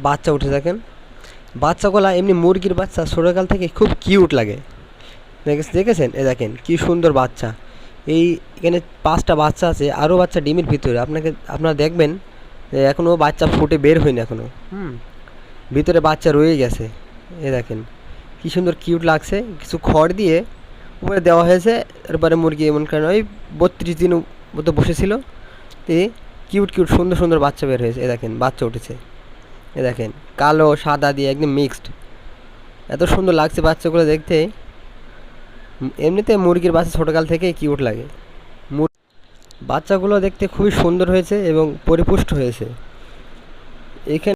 বাচ্চা উঠে দেখেন। বাচ্চাগুলা এমনি মুরগির বাচ্চা ছোটোকাল থেকে খুব কিউট লাগে। দেখেছেন? এ দেখেন কি সুন্দর বাচ্চা। এই এখানে 5টা বাচ্চা আছে, আরও বাচ্চা ডিমের ভিতরে। আপনারা দেখবেন যে এখনও বাচ্চা ফুটে বের হয়নি এখনও। ভিতরে বাচ্চা রয়ে গেছে। এ দেখেন কি সুন্দর কিউট লাগছে। কিছু খড় দিয়ে উপরে দেওয়া হয়েছে, এরপরে মুরগি এমন কারণ ওই 32 দিন মতো বসেছিল। কিউট কিউট সুন্দর সুন্দর বাচ্চা বের হয়েছে। এ দেখেন বাচ্চা উঠেছে। এ দেখেন কালো সাদা দিয়ে একদম মিক্সড, এত সুন্দর লাগছে বাচ্চাগুলো দেখতে। এমনিতে মুরগির বাচ্চা ছোটোকাল থেকেই কিউট লাগে। বাচ্চাগুলো দেখতে খুবই সুন্দর হয়েছে এবং পরিপুষ্ট হয়েছে। এখানে